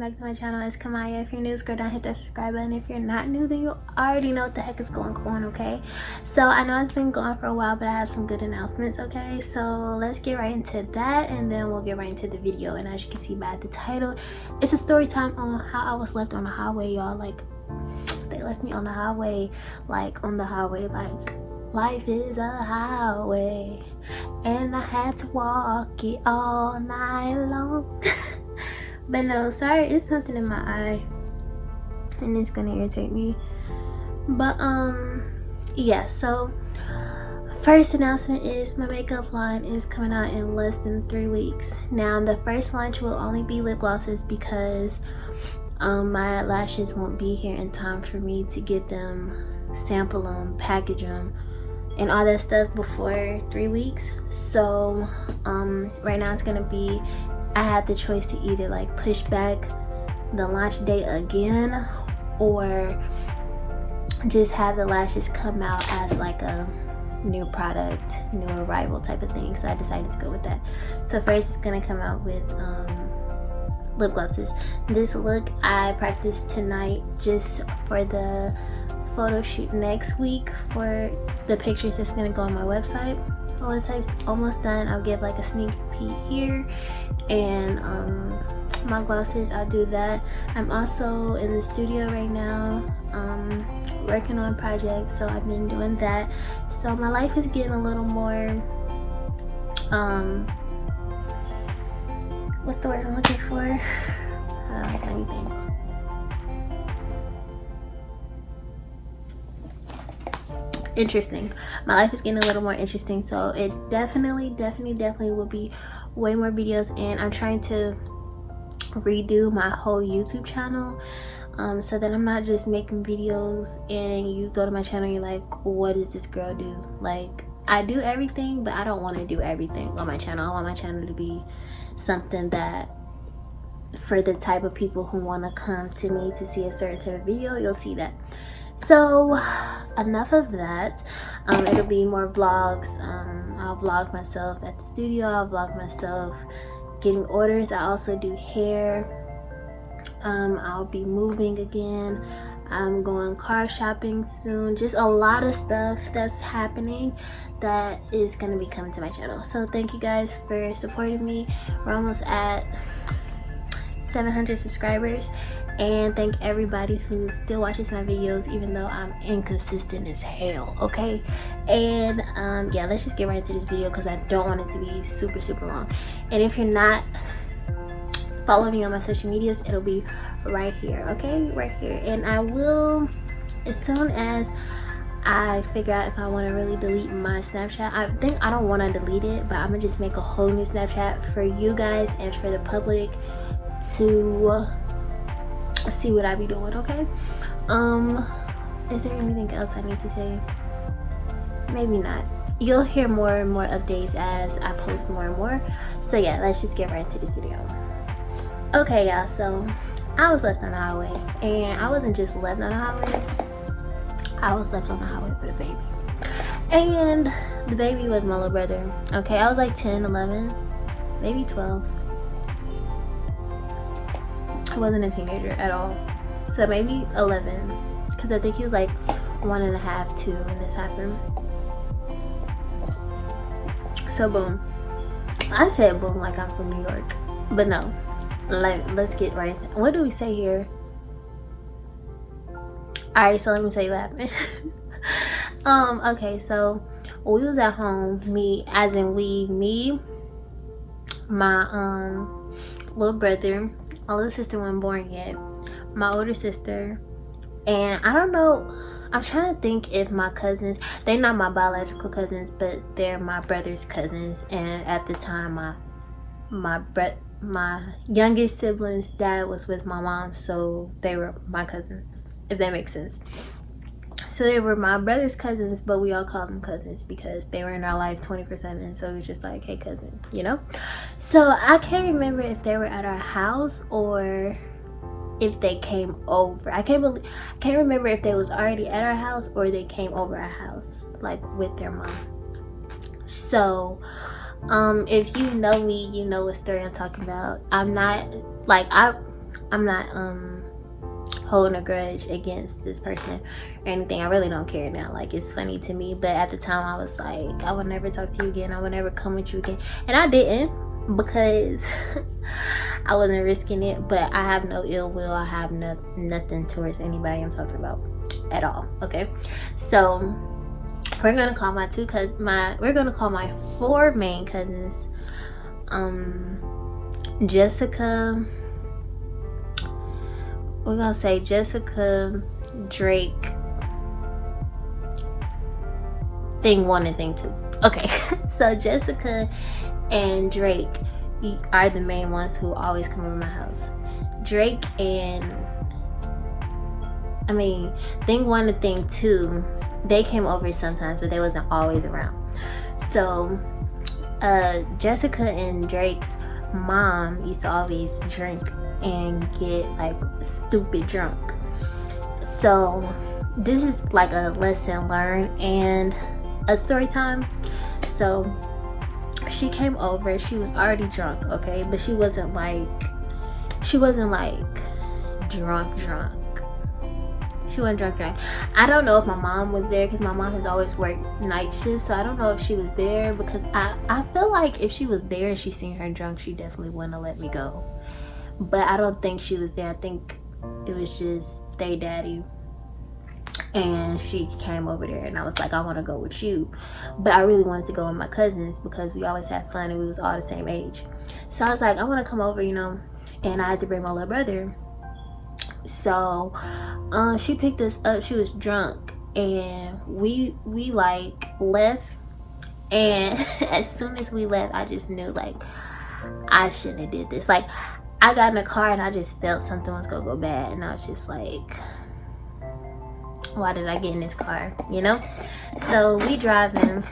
back to my channel. It's KheYYYY. If you're new, scroll down, hit that subscribe button. If you're not new, then you already know what the heck is going on, okay? So I know it's been going for a while, but I have some good announcements, okay? So let's get right into that, and then we'll get right into the video. And as you can see by the title, it's a story time on how I was left on the highway, y'all. Like, they left me on the highway, like life is a highway and I had to walk it all night long. But no, sorry, it's something in my eye and it's gonna irritate me. But yeah, so first announcement is my makeup line is coming out in less than 3 weeks. Now the first launch will only be lip glosses because my lashes won't be here in time for me to get them, sample them, package them, and all that stuff before 3 weeks. So right now it's gonna be, I had the choice to either like push back the launch date again or just have the lashes come out as like a new product, new arrival type of thing. So I decided to go with that. So first it's gonna come out with lip glosses. This look I practiced tonight just for the photo shoot next week for the pictures that's gonna go on my website. My website's almost done. I'll give like a sneak peek here, and my glosses, I'll do that. I'm also in the studio right now working on projects, so I've been doing that. So my life is getting a little more what's the word I'm looking for? I don't like anything. Interesting. My life is getting a little more interesting, so it definitely will be way more videos. And I'm trying to redo my whole YouTube channel so that I'm not just making videos and you go to my channel and you're like, what does this girl do? Like, I do everything, but I don't want to do everything on my channel. I want my channel to be something that for the type of people who want to come to me to see a certain type of video, you'll see that. So enough of that. It'll be more vlogs. I'll vlog myself at the studio. I'll vlog myself getting orders. I also do hair. I'll be moving again. I'm going car shopping soon. Just a lot of stuff that's happening that is going to be coming to my channel. So thank you guys for supporting me. We're almost at 700 subscribers, and thank everybody who still watches my videos even though I'm inconsistent as hell, okay? And yeah, let's just get right into this video because I don't want it to be super long. And if you're not following me on my social medias, it'll be right here, okay? Right here. And I will, as soon as I figure out if I want to really delete my Snapchat. I think I don't want to delete it, but I'm gonna just make a whole new Snapchat for you guys and for the public to see what I be doing, okay? Is there anything else I need to say? Maybe not. You'll hear more and more updates as I post more and more. So yeah, let's just get right into this video. Okay, y'all, so I was left on the highway, and I wasn't just left on the highway, I was left on the highway with a baby. And the baby was my little brother. Okay, I was like 10, 11, maybe 12. I wasn't a teenager at all. So maybe 11, because I think he was like 1.5, 2 when this happened. So boom. I said boom like I'm from New York, but no. Let's get right into it. What do we say here? Alright, so let me tell you what happened. Okay, so we was at home, me, my little brother, my little sister wasn't born yet, my older sister, and I don't know, I'm trying to think if my cousins, they're not my biological cousins, but they're my brother's cousins. And at the time my youngest sibling's dad was with my mom, so they were my cousins, if that makes sense. So they were my brother's cousins, but we all called them cousins because they were in our life 24/7. So it was just like, hey cousin, you know? So I can't remember if they were at our house or if they came over. I can't remember if they was already at our house or they came over our house like with their mom. So if you know me, you know what story I'm talking about. I'm not like, I'm not holding a grudge against this person or anything. I really don't care now. Like, it's funny to me, but at the time I was like, I would never talk to you again, I would never come with you again. And I didn't, because I wasn't risking it. But I have no ill will, I have nothing towards anybody I'm talking about at all. Okay, so we're gonna call my my 4 main cousins, Jessica, we're gonna say Jessica, Drake, thing 1 and thing 2. Okay, so Jessica and Drake are the main ones who always come over my house. Drake and thing 1 and thing 2, they came over sometimes, but they wasn't always around. So Jessica and Drake's mom used to always drink and get like stupid drunk. So this is like a lesson learned and a story time. So she came over, she was already drunk, okay, but she wasn't like drunk. She wasn't drunk. I don't know if my mom was there, because my mom has always worked night shifts, so I don't know if she was there, because I feel like if she was there and she seen her drunk, she definitely wouldn't have let me go. But I don't think she was there. I think it was just they daddy, and she came over there, and I was like, I want to go with you. But I really wanted to go with my cousins because we always had fun and we was all the same age. So I was like, I want to come over, you know, and I had to bring my little brother. So she picked us up. She was drunk, and we like left, and as soon as we left, I just knew like I shouldn't have did this. Like, I got in the car and I just felt something was gonna go bad, and I was just like, why did I get in this car, you know? So we driving,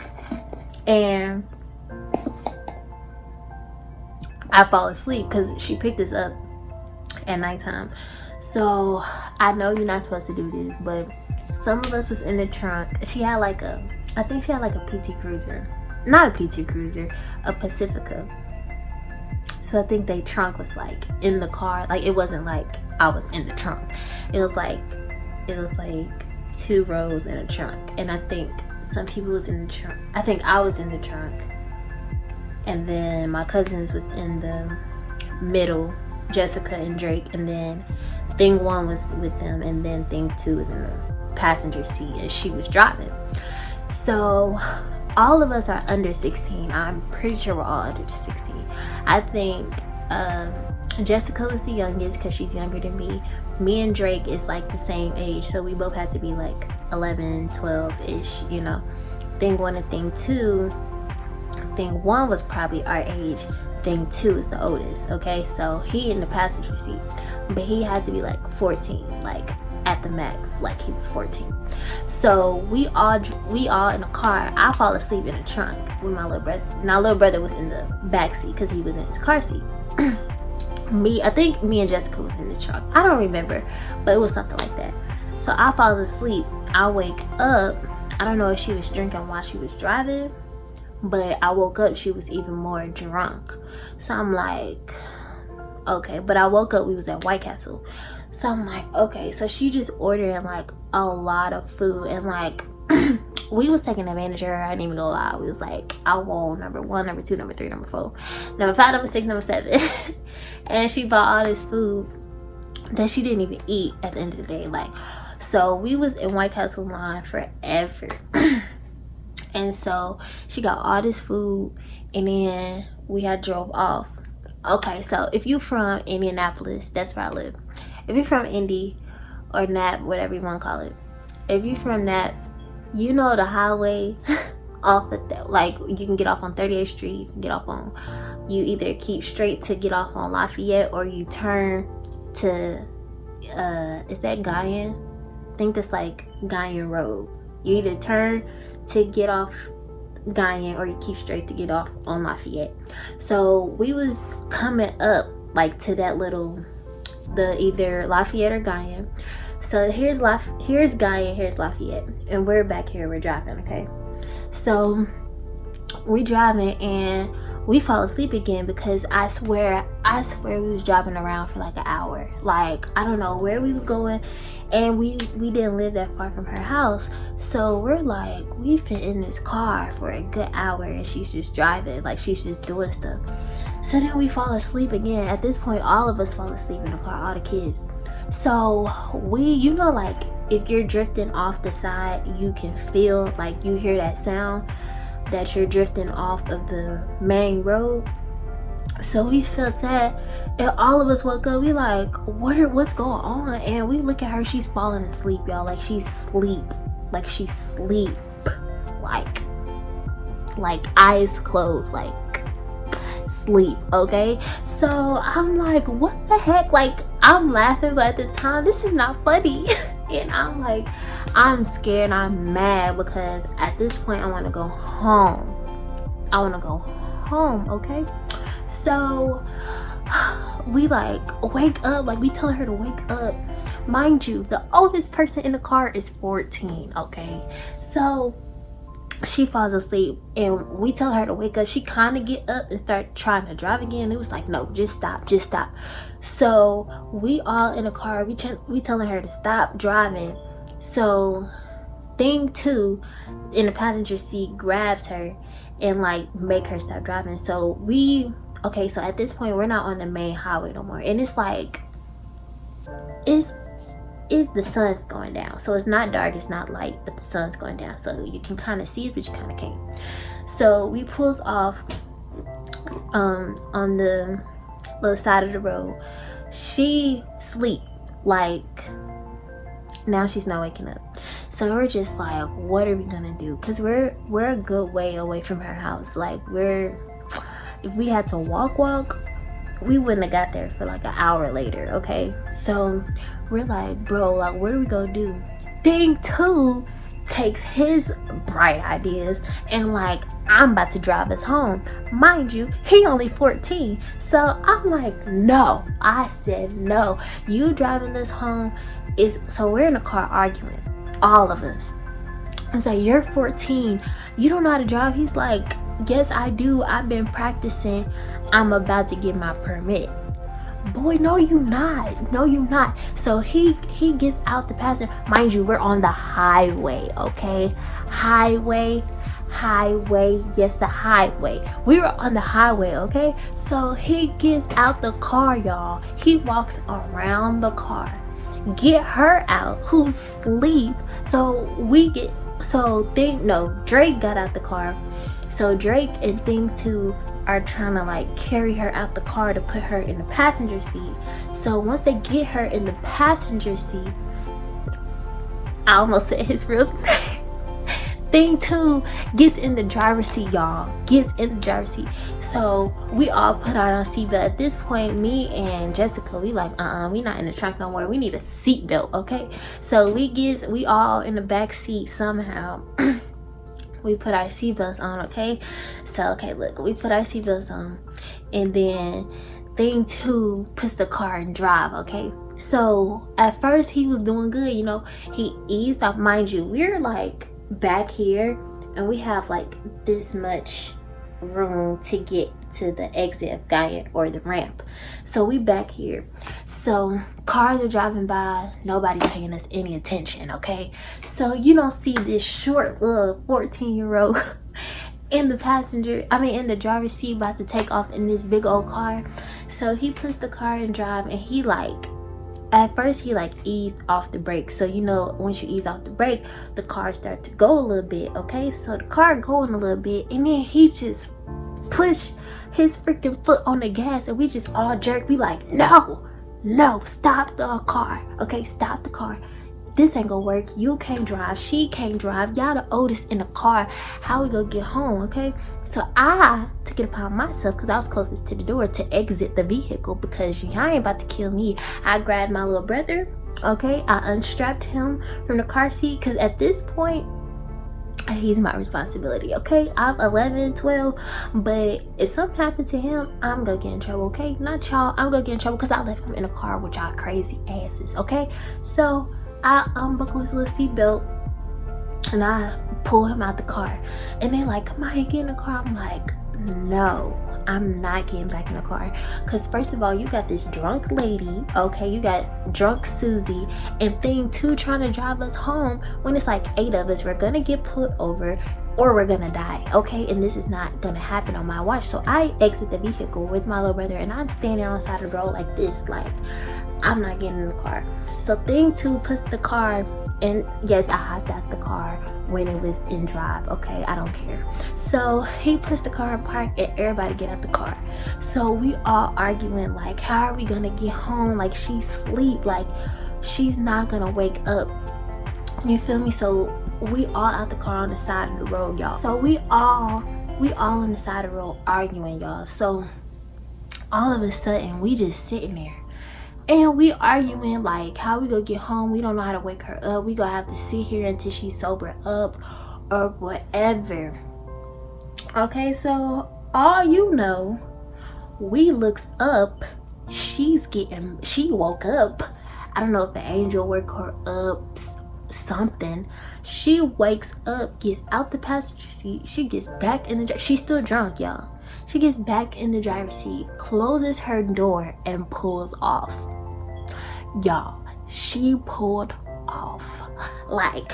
and I fall asleep because she picked us up at nighttime. So I know you're not supposed to do this, but some of us was in the trunk. She had like I think she had like a PT Cruiser, not a PT Cruiser, a Pacifica. So I think their trunk was like in the car. Like, it wasn't like I was in the trunk. It was like 2 rows in a trunk, and I think some people was in the trunk. I think I was in the trunk, and then my cousins was in the middle, Jessica and Drake, and then thing 1 was with them, and then thing 2 was in the passenger seat, and she was driving. So all of us are under 16. I'm pretty sure we're all under 16. I think Jessica was the youngest because she's younger than me. Me and Drake is like the same age, so we both had to be like 11, 12-ish, you know. Thing 1 and thing 2, thing 1 was probably our age, thing 2 is the oldest, okay? So he in the passenger seat, but he had to be like 14, like at the max, like he was 14. So we all in the car. I fall asleep in the trunk with my little brother. My little brother was in the back seat because he was in his car seat. I think me and Jessica was in the trunk. I don't remember, but it was something like that. So I fall asleep. I wake up. I don't know if she was drinking while she was driving, but I woke up, she was even more drunk. So I'm like, okay. But I woke up, we was at White Castle. So I'm like, okay, so she just ordering like a lot of food, and like we was taking advantage of her. I didn't even go lie. We was like, I want number 1, number 2, number 3, number 4, number 5, number 6, number 7. And she bought all this food that she didn't even eat at the end of the day. Like, so we was in White Castle line forever. And so she got all this food, and then we had drove off. Okay, so if you from Indianapolis, that's where I live. If you're from Indy or Nap, whatever you want to call it, if you're from Nap, you know the highway off of that, like you can get off on 38th Street, you can get off on, you either keep straight to get off on Lafayette, or you turn to is that Guyan? I think that's like Guyan Road. You either turn to get off Guyan, or you keep straight to get off on Lafayette. So we was coming up like to that little, the either Lafayette or Guyan. So here's Guyan, here's Lafayette, and we're back here, we're driving, okay? So we driving, and we fall asleep again because I swear we was driving around for like an hour. Like, I don't know where we was going, and we didn't live that far from her house. So we're like, we've been in this car for a good hour and she's just driving, like she's just doing stuff. So then we fall asleep again. At this point, all of us fall asleep in the car, all the kids. So we, you know, like if you're drifting off the side, you can feel, like you hear that sound that you're drifting off of the main road. So we felt that, and all of us woke up. We like, what's going on? And we look at her, she's falling asleep, y'all. Like she's sleep, like eyes closed, like sleep. Okay, so I'm like, what the heck? Like, I'm laughing, but at the time this is not funny. And I'm like, I'm scared, I'm mad, because at this point I want to go home. Okay, so we like wake up, like we telling her to wake up. Mind you, the oldest person in the car is 14. Okay, so she falls asleep and we tell her to wake up. She kind of get up and start trying to drive again. It was like, no, just stop. So we all in the car, we telling her to stop driving. So thing two in the passenger seat grabs her and like make her stop driving. So okay, so at this point we're not on the main highway no more, and it's like the sun's going down, so it's not dark, it's not light, but the sun's going down, so you can kind of see it, but you kind of can't. So we pulls off on the little side of the road. She sleep, like now she's not waking up. So we're just like, what are we gonna do? Because we're a good way away from her house. Like, if we had to walk, we wouldn't have got there for like an hour later. Okay, so we're like, bro, like, what are we gonna do? Thing two takes his bright ideas and like, I'm about to drive us home. Mind you, he only 14. So I'm like, no. I said, no, you driving us home. So we're in the car arguing, all of us. It's like, you're 14, you don't know how to drive? He's like, yes I do, I've been practicing, I'm about to get my permit. Boy, no you not. So he gets out the passenger. Mind you, we're on the highway. Okay, highway, yes, the highway. We were on the highway. Okay, so he gets out the car, y'all. He walks around the car, get her out, who's asleep. Drake got out the car. So Drake and Thing 2 are trying to like carry her out the car to put her in the passenger seat. So once they get her in the passenger seat, I almost said his real name. Thing 2 gets in the driver's seat, y'all. So we all put on our seatbelt. At this point, me and Jessica, we like, we not in the trunk no more. We need a seatbelt, okay? So we all in the back seat somehow. We put our seatbelts on, okay? So, okay, look, we put our seatbelts on, and then Thing 2 puts the car in drive, okay? So at first he was doing good, you know, he eased off. Mind you, we're like back here, and we have like this much room to get to the exit of Guyot or the ramp. So we back here. So cars are driving by, nobody's paying us any attention, okay? So you don't see this short little 14-year-old in the driver's seat about to take off in this big old car. So he puts the car in drive, and he like, at first he like eased off the brake. So you know, once you ease off the brake, the car starts to go a little bit, okay? So the car going a little bit, and then he just pushed his freaking foot on the gas, and we just all jerked. We like, no, stop the car, okay? Stop the car. This ain't gonna work. You can't drive, she can't drive, y'all the oldest in the car. How we gonna get home, okay? So I took it upon myself, because I was closest to the door, to exit the vehicle, because y'all ain't about to kill me. I grabbed my little brother, okay? I unstrapped him from the car seat, because at this point, he's my responsibility, okay? I'm 11, 12, but if something happened to him, I'm gonna get in trouble, okay? Not y'all, I'm gonna get in trouble because I left him in a car with y'all crazy asses, okay? So I unbuckle his little seatbelt and I pull him out the car, and they like, come on, get in the car. I'm like, no, I'm not getting back in the car. Because first of all, you got this drunk lady, okay? You got drunk Susie. And thing two, trying to drive us home when it's like 8 of us. We're going to get pulled over or we're going to die, okay? And this is not going to happen on my watch. So I exit the vehicle with my little brother and I'm standing on the side of the road like this. Like, I'm not getting in the car. So thing two puts the car, and yes, I hopped out the car when it was in drive, okay? I don't care. So he puts the car in park and everybody get out the car. So we all arguing like, how are we gonna get home? Like, she's asleep, like she's not gonna wake up, you feel me? So we all out the car on the side of the road, y'all. So we all on the side of the road arguing, y'all. So all of a sudden we just sitting there and we arguing like, how we gonna get home? We don't know how to wake her up. We gonna have to sit here until she's sober up or whatever. Okay, so all you know, we looks up, she woke up. I don't know if the angel woke her up, something. She wakes up, gets out the passenger seat, she gets back in the, she's still drunk, y'all. She gets back in the driver's seat, closes her door, and pulls off. Y'all, she pulled off like,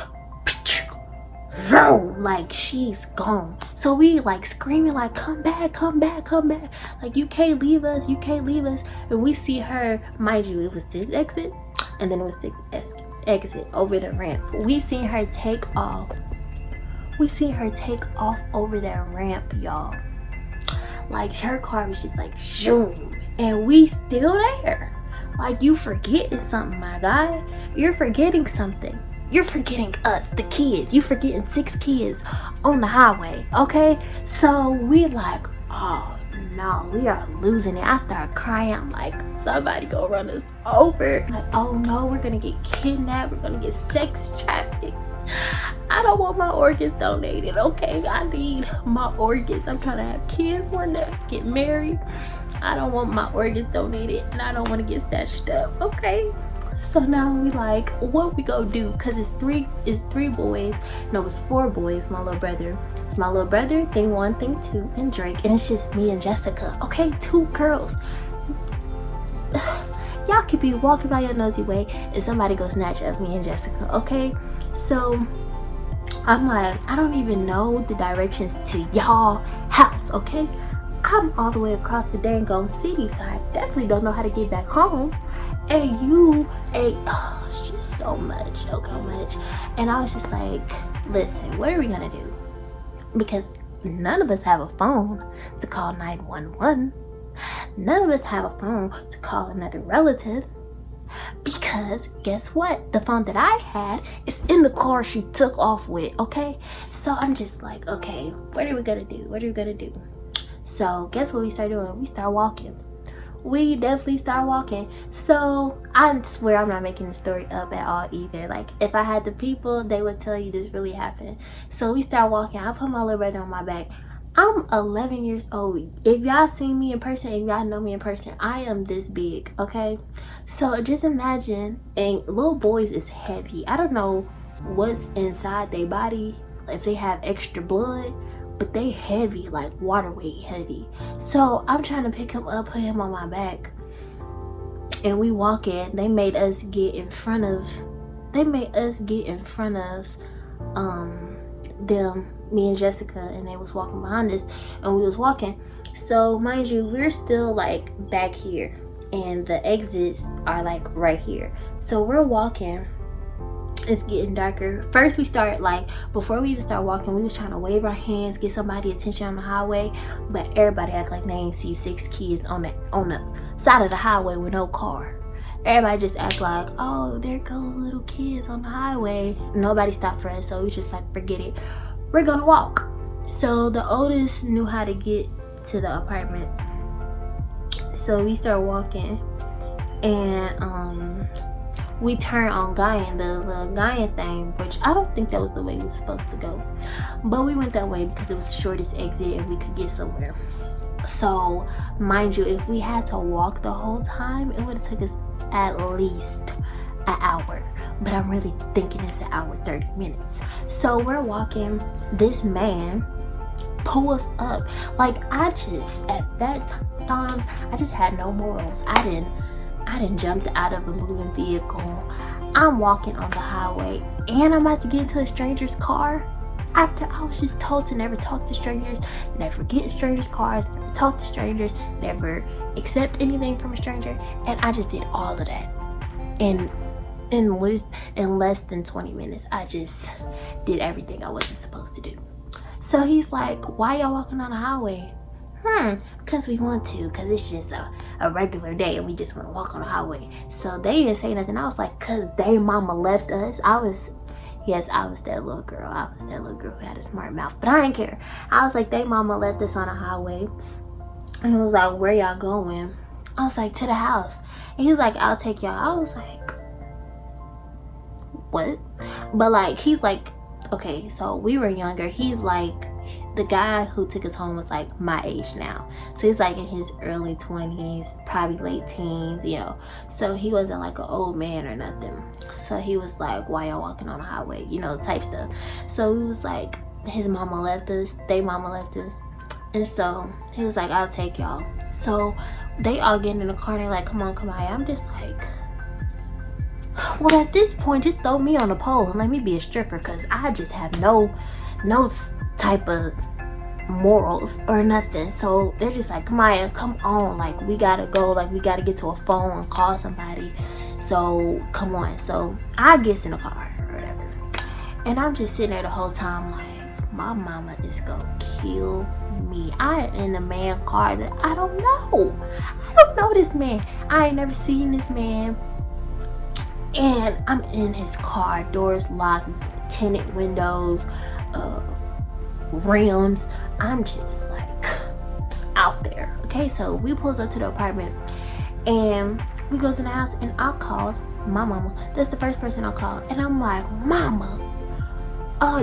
like she's gone. So we like screaming like, come back, come back, come back. Like, you can't leave us, you can't leave us. And we see her, mind you, it was this exit, and then it was this exit over the ramp. We seen her take off. We seen her take off over that ramp, y'all. Like, her car was just like zoom, and we still there. Like, you forgetting something, my guy. You're forgetting something. You're forgetting us, the kids. You forgetting 6 kids on the highway, okay? So we like, oh no, we are losing it. I start crying. I'm like, somebody go run us over. Like, oh no, we're gonna get kidnapped. We're gonna get sex trafficked. I don't want my organs donated, okay? I need my organs. I'm trying to have kids one day, get married. I don't want my organs donated, and I don't want to get snatched up, okay? So now we like, what we gonna do? Cause it's three boys. No, it's 4 boys, my little brother. It's my little brother, thing 1, thing 2, and Drake. And it's just me and Jessica, okay? 2 girls. Y'all could be walking by your nosy way and somebody go snatch up me and Jessica, okay? So I'm like, I don't even know the directions to y'all house, okay? I'm all the way across the dang on city, so I definitely don't know how to get back home. And it's just so much, okay, much. And I was just like, listen, what are we gonna do? Because none of us have a phone to call 911. None of us have a phone to call another relative. Because guess what? The phone that I had is in the car she took off with, okay? So I'm just like, okay, what are we gonna do? What are we gonna do? So guess what we start doing? We start walking. We definitely start walking. So I swear I'm not making the story up at all either. Like, if I had the people, they would tell you this really happened. So we start walking. I put my little brother on my back. I'm 11 years old. If y'all see me in person, if y'all know me in person, I am this big, okay? So just imagine, and little boys is heavy. I don't know what's inside their body, if they have extra blood, but they heavy, like water weight heavy. So I'm trying to pick him up, put him on my back, and we walk in. They made us get in front of them, me and Jessica, and they was walking behind us, and we was walking. So mind you, we're still like back here, and the exits are like right here. So we're walking. It's getting darker. First we start, like, before we even start walking, we was trying to wave our hands, get somebody attention on the highway, but everybody act like they ain't see 6 kids on the side of the highway with no car. Everybody just act like, oh, there goes little kids on the highway. Nobody stopped for us, so we just like, forget it, we're gonna walk. So the oldest knew how to get to the apartment, so we started walking, and we turned on Guying, the Guying thing, which I don't think that was the way we were supposed to go, but we went that way because it was the shortest exit and we could get somewhere. So mind you, if we had to walk the whole time, it would have took us at least an hour, but I'm really thinking it's an hour 30 minutes. So we're walking. This man pull us up. Like, I just, at that time, I just had no morals. I didn't jump out of a moving vehicle. I'm walking on the highway and I'm about to get into a stranger's car after I was just told to never talk to strangers, never get in strangers' cars, never talk to strangers, never accept anything from a stranger. And I just did all of that in less than 20 minutes. I just did everything I wasn't supposed to do. So he's like, why y'all walking on the highway? Because we want to, because it's just a regular day and we just want to walk on the highway. So they didn't say nothing. I was like, because they mama left us. I was that little girl. I was that little girl who had a smart mouth, but I didn't care. I was like, they mama left us on the highway. And he was like, where y'all going? I was like, to the house. And he was like, I'll take y'all. I was like, what? But like, he's like, okay, so we were younger. He's like, the guy who took us home was like my age now. So he's like in his early 20s, probably late teens, you know. So he wasn't like an old man or nothing. So he was like, why y'all walking on the highway? You know, type stuff. So he was like, his mama left us, they mama left us. And so he was like, I'll take y'all. So they all get in the car and they're like, come on, KheYYYY. I'm just like, well, at this point, just throw me on a pole and let me be a stripper, because I just have no type of morals or nothing. So they're just like, KheYYYY, come on, like we gotta go, like we gotta get to a phone and call somebody, so come on. So I get in the car or whatever, and I'm just sitting there the whole time like, my mama is gonna kill me. I am in the man car that I don't know this man. I ain't never seen this man. And I'm in his car, doors locked, tinted windows, rims. I'm just like out there. Okay, so we pulls up to the apartment and we go to the house, and I called my mama. That's the first person I called, and I'm like, mama,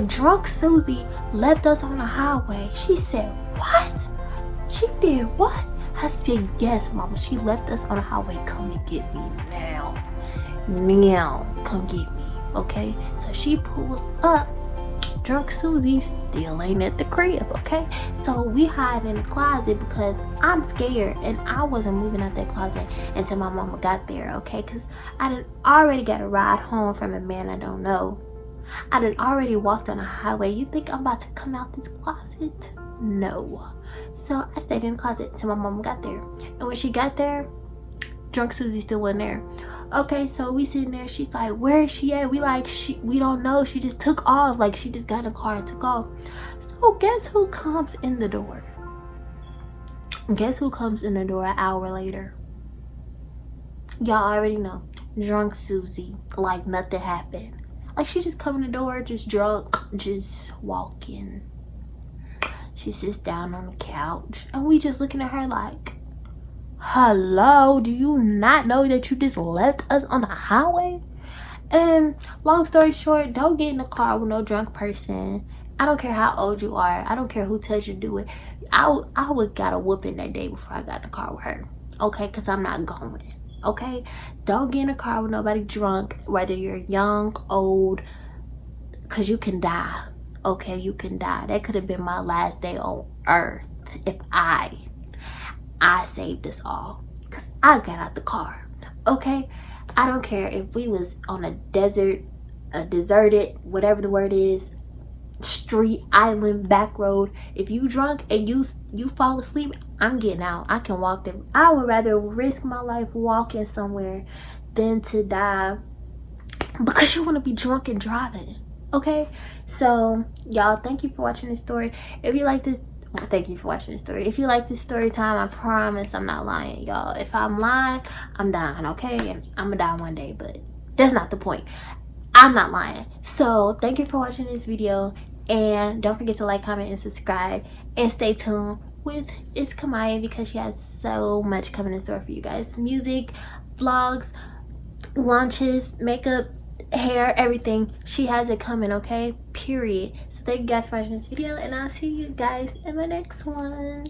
drunk Susie left us on the highway. She said, what? She did what? I said, yes, mama, she left us on the highway. Come and get me now, come get me. Okay, so she pulls up. Drunk Susie still ain't at the crib. Okay, so we hide in the closet because I'm scared, and I wasn't moving out that closet until my mama got there. Okay, because I done already got a ride home from a man I don't know. I done already walked on a highway. You think I'm about to come out this closet? No. So I stayed in the closet until my mama got there, and when she got there, Drunk Susie still wasn't there. Okay, so we sitting there. She's like, where is she at? We like, we don't know. She just took off. Like, she just got in the car and took off. So guess who comes in the door? Guess who comes in the door an hour later? Y'all already know. Drunk Susie. Like nothing happened. Like, she just come in the door, just drunk, just walking. She sits down on the couch, and we just looking at her like, hello, do you not know that you just left us on the highway? And long story short, don't get in the car with no drunk person. I don't care how old you are. I don't care who tells you to do it. I would got a whooping that day before I got in the car with her. Okay, because I'm not going. Okay, don't get in the car with nobody drunk, whether you're young, old, because you can die. Okay, you can die. That could have been my last day on earth if I saved us all, because I got out the car. Okay, I don't care if we was on a deserted, whatever the word is, street, island, back road. If you drunk and you fall asleep, I'm getting out. I can walk there. I would rather risk my life walking somewhere than to die because you want to be drunk and driving. Okay, so y'all, thank you for watching this story. If you like this, thank you for watching this story. If you like this story time, I promise I'm not lying, y'all. If I'm lying, I'm dying. Okay, and I'm gonna die one day, but that's not the point. I'm not lying. So thank you for watching this video, and don't forget to like, comment, and subscribe, and stay tuned with ItsKhamyiah, because she has so much coming in store for you guys. Music, vlogs, launches, makeup, hair, everything. She has it coming. Okay, period. So thank you guys for watching this video, and I'll see you guys in the next one.